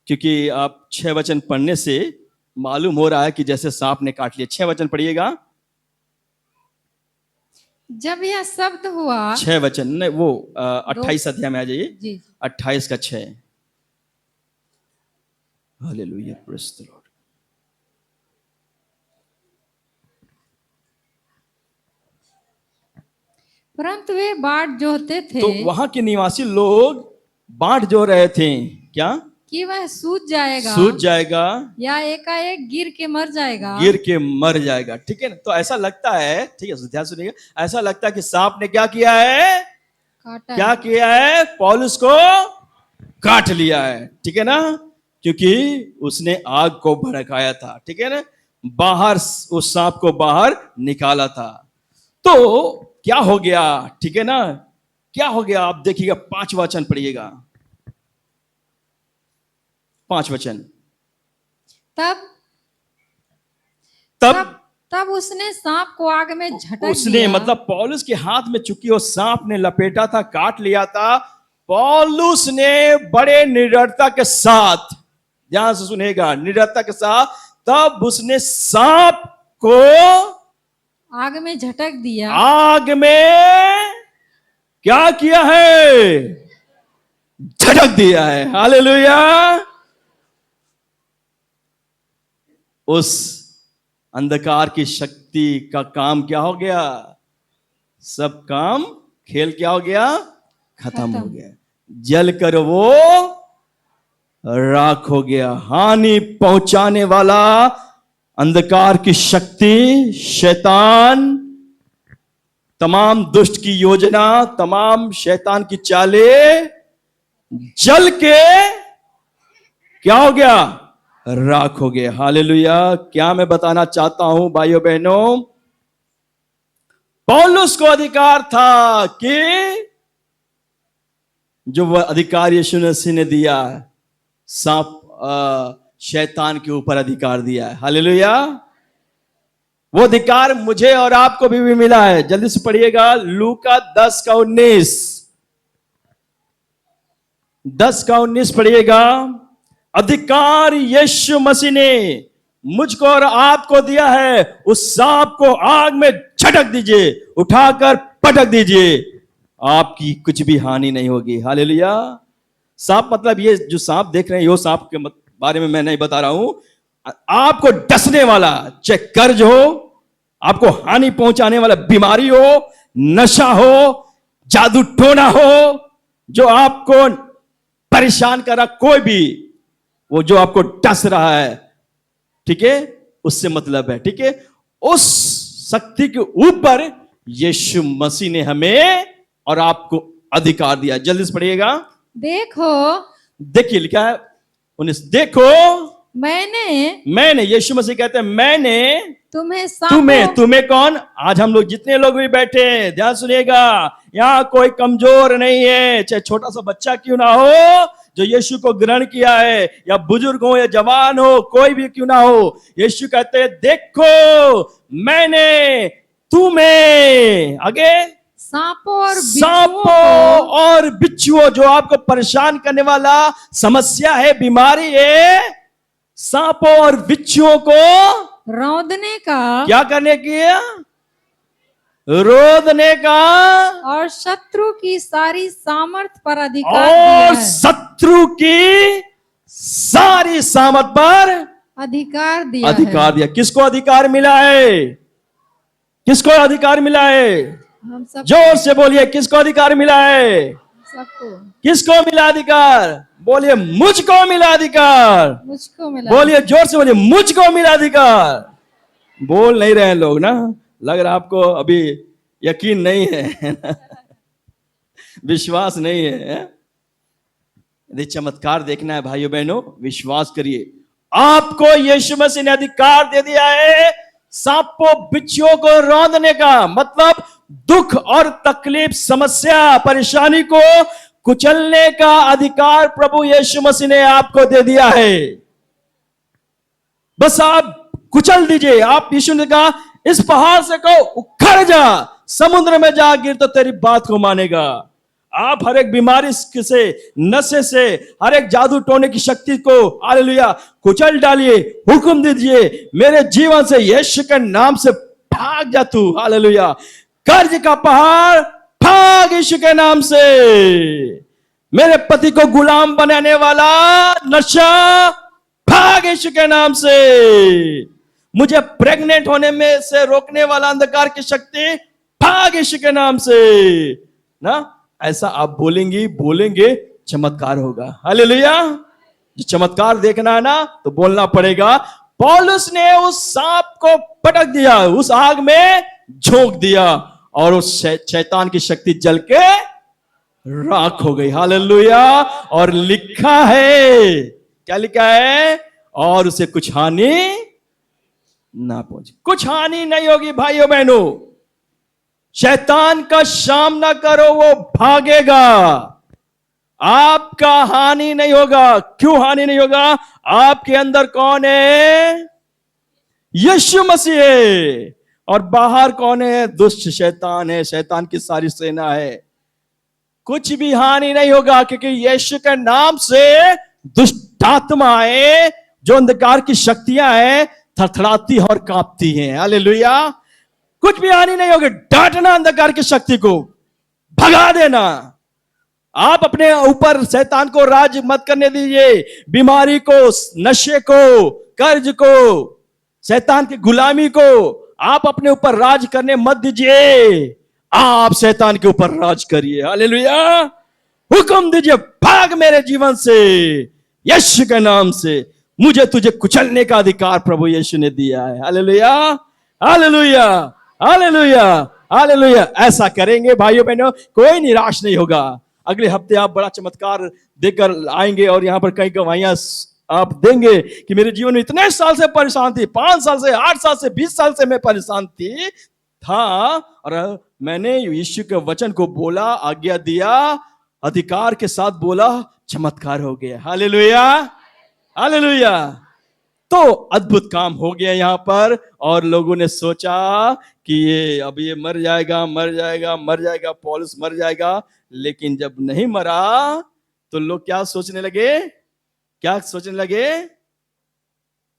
क्योंकि आप 6 वचन पढ़ने से मालूम हो रहा है कि जैसे सांप ने काट लिया। 6 वचन पढ़िएगा। जब यह शब्द हुआ, 6 वचन नहीं, वो 28 अध्याय में आ जाइए। जी 28 का 6। Hallelujah, praise the Lord. परंतु वे बाट जोहते थे तो वहां के निवासी लोग बाट जो रहे थे, क्या कि वह सूझ जाएगा, सूझ जाएगा या एकाएक गिर के मर जाएगा। गिर के मर जाएगा। ठीक है ना? तो ऐसा लगता है, ठीक है, ध्यान सुनिएगा, ऐसा लगता है कि सांप ने क्या किया है? काटा क्या है। किया है? पौलुस को काट लिया है। ठीक है ना? क्योंकि उसने आग को भड़काया था। ठीक है ना? बाहर, उस सांप को बाहर निकाला था। तो क्या हो गया, ठीक है ना, क्या हो गया आप देखिएगा, 5 वचन पढ़िएगा, 5 वचन। तब तब तब तब उसने सांप को आग में झटक उसने, दिया। मतलब पौलुस के हाथ में चूंकि वो सांप ने लपेटा था, काट लिया था, पौलुस ने बड़े निडरता के साथ, ध्यान से सुनेगा, निडरता के साथ, तब उसने सांप को आग में झटक दिया। आग में क्या किया है, झटक दिया है। हालेलुया। उस अंधकार की शक्ति का काम क्या हो गया, सब काम खेल क्या हो गया, खत्म हो गया, जलकर वो राख हो गया। हानि पहुंचाने वाला अंधकार की शक्ति, शैतान, तमाम दुष्ट की योजना, तमाम शैतान की चालें जल के क्या हो गया, राख हो गया। हालेलुया। क्या मैं बताना चाहता हूं भाइयों बहनों, पौलुस को अधिकार था कि जो वह अधिकार यीशु मसीह ने दिया, सांप शैतान के ऊपर अधिकार दिया है। हालेलुया। वो अधिकार मुझे और आपको भी मिला है। जल्दी से पढ़िएगा, लूका 10 का 19, 10 का 19 पढ़िएगा। अधिकार यीशु मसीह ने मुझको और आपको दिया है, उस सांप को आग में झटक दीजिए, उठाकर पटक दीजिए, आपकी कुछ भी हानि नहीं होगी। हालेलुया। सांप मतलब ये जो सांप देख रहे हैं, यो सांप के बारे में मैं नहीं बता रहा हूं, आपको डसने वाला, चाहे कर्ज हो, आपको हानि पहुंचाने वाला बीमारी हो, नशा हो, जादू टोना हो, जो आपको परेशान कर रहा, कोई भी वो जो आपको डस रहा है, ठीक है, उससे मतलब है, ठीक है। उस शक्ति के ऊपर यीशु मसीह ने हमें और आपको अधिकार दिया। जल्दी से पढ़िएगा। देखो, देखिए लिखा है 19, देखो मैंने यीशु मसीह कहते हैं मैंने तुम्हें तुम्हें कौन, आज हम लोग जितने लोग भी बैठे हैं, ध्यान सुनिएगा, यहां कोई कमजोर नहीं है, चाहे छोटा सा बच्चा क्यों ना हो जो यीशु को ग्रहण किया है, या बुजुर्ग हो या जवान हो, कोई भी क्यों ना हो, यीशु कहते हैं देखो मैंने तुम्हें, आगे, सांपों और बिच्छुओं, जो आपको परेशान करने वाला समस्या है, बीमारी है, सांपों और बिच्छुओं को रौंदने का, क्या करने की, रोदने का, और शत्रु की सारी सामर्थ पर अधिकार दिया और है। शत्रु की सारी सामर्थ पर अधिकार दिया अधिकार दिया। किसको अधिकार मिला है, किसको अधिकार मिला है, हम सब, जोर से बोलिए, किसको अधिकार मिला है, सबको, किसको मिला अधिकार, बोलिए मुझको मिला अधिकार, मुझको मिला। बोलिए जोर से, बोलिए मुझको मिला अधिकार। बोल नहीं रहे हैं लोग ना, लग रहा आपको अभी यकीन नहीं है विश्वास नहीं है। यदि चमत्कार देखना है भाइयों बहनों, विश्वास करिए, आपको यीशु मसीह ने अधिकार दे दिया है सांपों बिच्छुओं को रौंदने का, मतलब दुख और तकलीफ, समस्या, परेशानी को कुचलने का अधिकार प्रभु यीशु मसीह ने आपको दे दिया है। बस आप कुचल दीजिए। आप, यीशु ने कहा इस पहाड़ से कहो उखड़ जा, समुद्र में जा गिर तो तेरी बात को मानेगा। आप हर एक बीमारी से, नशे से, हर एक जादू टोने की शक्ति को, हालेलुया, कुचल डालिए, हुक्म दीजिए, मेरे जीवन से यीशु के नाम से भाग जा तू। हालेलुया। कर्ज का पहाड़ भाग यीशु के नाम से। मेरे पति को गुलाम बनाने वाला नशा भाग यीशु के नाम से। मुझे प्रेग्नेंट होने में से रोकने वाला अंधकार की शक्ति भाग यीशु के नाम से। ना ऐसा आप बोलेंगे चमत्कार होगा। हालेलुया। जो चमत्कार देखना है ना तो बोलना पड़ेगा। पौलुस ने उस सांप को पटक दिया, उस आग में झोंक दिया, और उस शैतान की शक्ति जल के राख हो गई। हालेलुया। और लिखा है, क्या लिखा है, और उसे कुछ हानि ना पहुंची। कुछ हानि नहीं होगी भाइयों बहनों। शैतान का सामना करो, वो भागेगा, आपका हानि नहीं होगा। क्यों हानि नहीं होगा? आपके अंदर कौन है? यीशु मसीह है। और बाहर कौन है? दुष्ट शैतान है, शैतान की सारी सेना है। कुछ भी हानि नहीं होगा, क्योंकि यीशु के नाम से दुष्ट आत्माएं, जो अंधकार की शक्तियां हैं, थरथराती और कांपती हैं। हालेलुया। कुछ भी हानि नहीं होगी। डांटना अंधकार की शक्ति को, भगा देना। आप अपने ऊपर शैतान को राज मत करने दीजिए। बीमारी को, नशे को, कर्ज को, शैतान की गुलामी को आप अपने ऊपर राज करने मत दीजिए। आप शैतान के ऊपर राज करिए। हालेलुया। हुक्म दीजिए, भाग मेरे जीवन से, यीशु के नाम से। मुझे तुझे कुचलने का अधिकार प्रभु यीशु ने दिया है। Hallelujah, hallelujah, hallelujah, hallelujah. ऐसा करेंगे भाइयों बहनों, कोई निराश नहीं होगा। अगले हफ्ते आप बड़ा चमत्कार देकर आएंगे और यहां पर कई गवाहियां आप देंगे कि मेरे जीवन में इतने साल से परेशान थी, 5 साल से, 8 साल से, 20 साल से मैं परेशान था, और मैंने यीशु के वचन को बोला, आज्ञा दिया, अधिकार के साथ बोला, चमत्कार हो गया। Hallelujah, hallelujah. तो अद्भुत काम हो गया यहां पर। और लोगों ने सोचा कि ये मर जाएगा, मर जाएगा, मर जाएगा, पौलुस मर जाएगा। लेकिन जब नहीं मरा तो लोग क्या सोचने लगे? क्या सोचने लगे?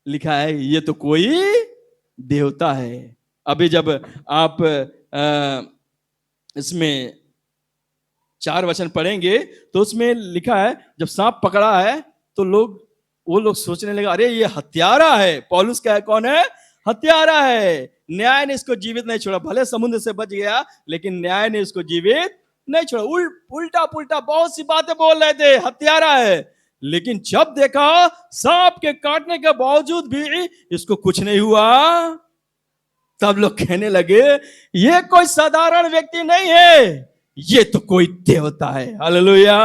लिखा है ये तो कोई देवता है। अभी जब आप इसमें 4 वचन पढ़ेंगे तो उसमें लिखा है, जब सांप पकड़ा है तो वो लोग सोचने लगे, अरे ये हत्यारा है। पौलुस क्या है? कौन है? हत्यारा है। न्याय ने इसको जीवित नहीं छोड़ा। भले समुद्र से बच गया, लेकिन न्याय ने इसको जीवित नहीं छोड़ा। उल्टा पुल्टा बहुत सी बातें बोल रहे थे, हत्यारा है। लेकिन जब देखा सांप के काटने के बावजूद भी इसको कुछ नहीं हुआ, तब लोग कहने लगे ये कोई साधारण व्यक्ति नहीं है, ये तो कोई देवता है। Hallelujah,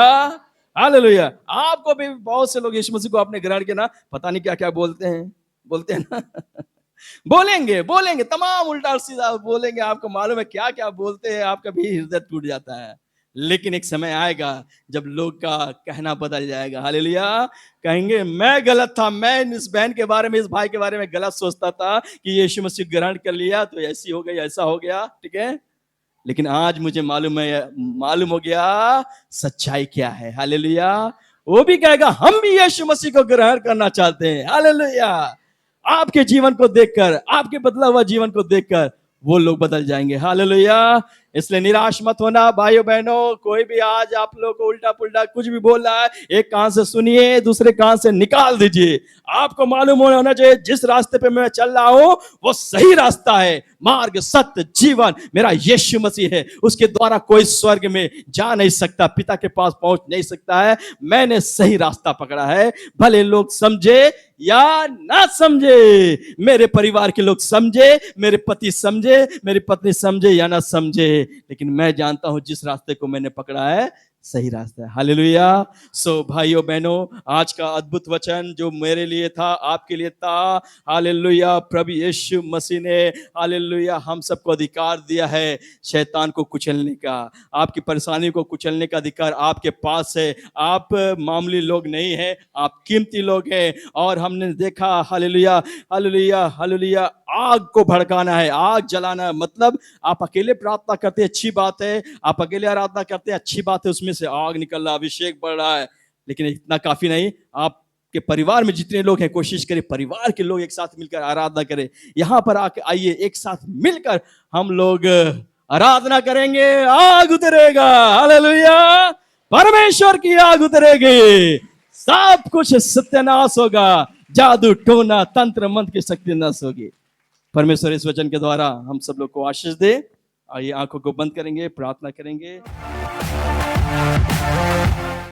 hallelujah. आपको भी बहुत से लोग यीशु मसीह को आपने ग्रहण किया ना, पता नहीं क्या क्या बोलते हैं ना बोलेंगे तमाम उल्टा सीधा बोलेंगे। आपको मालूम है क्या क्या बोलते हैं, आपका भी हृदय टूट जाता है। लेकिन एक समय आएगा जब लोग का कहना बदल जाएगा। हालेलुया। कहेंगे मैं गलत था, मैं इस बहन के बारे में, इस भाई के बारे में गलत सोचता था कि यीशु मसीह ग्रहण कर लिया तो ऐसी हो गई, ऐसा हो गया। ठीक है, लेकिन आज मुझे मालूम हो गया सच्चाई क्या है। हालेलुया। वो भी कहेगा हम भी यीशु मसीह को ग्रहण करना चाहते हैं। हालेलुया। आपके जीवन को देखकर, आपके बदला हुआ जीवन को देखकर वो लोग बदल जाएंगे। हालेलुया। इसलिए निराश मत होना भाइयों बहनों। कोई भी आज आप लोग को उल्टा पुल्टा कुछ भी बोल रहा है, एक कान से सुनिए, दूसरे कान से निकाल दीजिए। आपको मालूम होना चाहिए जिस रास्ते पे मैं चल रहा हूं वो सही रास्ता है। मार्ग, सत्य, जीवन मेरा यीशु मसीह है। उसके द्वारा कोई स्वर्ग में जा नहीं सकता, पिता के पास पहुंच नहीं सकता है। मैंने सही रास्ता पकड़ा है। भले लोग समझे या ना समझे, मेरे परिवार के लोग समझे, मेरे पति समझे, मेरी पत्नी समझे या ना समझे, लेकिन मैं जानता हूं जिस रास्ते को मैंने पकड़ा है सही रास्ता है। हालेलुया। सो भाइयों बहनों, आज का अद्भुत वचन जो मेरे लिए था, आपके लिए था। हालेलुया। प्रभु यीशु मसीह ने, हालेलुया, हम सबको अधिकार दिया है शैतान को कुचलने का। आपकी परेशानी को कुचलने का अधिकार आपके पास है। आप मामूली लोग नहीं हैं, आप कीमती लोग हैं। और हमने देखा, हालेलुया, हालेलुया, हालेलुया, आग को भड़काना है, आग जलाना है। मतलब आप अकेले प्रार्थना करते हैं, अच्छी बात है। आप अकेले आराधना करते हैं, अच्छी बात है। उसमें से आग निकल रहा, अभिषेक बढ़ रहा है। लेकिन इतना काफी नहीं। आपके परिवार में जितने लोग हैं, कोशिश करें परिवार के लोग एक साथ मिलकर आराधना करें। यहां पर आके आइए, एक साथ मिलकर हम लोग आराधना करेंगे। आग उतरेगा। हालेलुया। परमेश्वर की आग उतरेगी। सब कुछ सत्यानाश होगा। जादू, टोना, तंत्र, मंत्र की शक्ति नाश होगी। परमेश्वर इस वचन के द्वारा हम सब लोग को आशीष दे। आइए आंखों को बंद करेंगे, प्रार्थना करेंगे।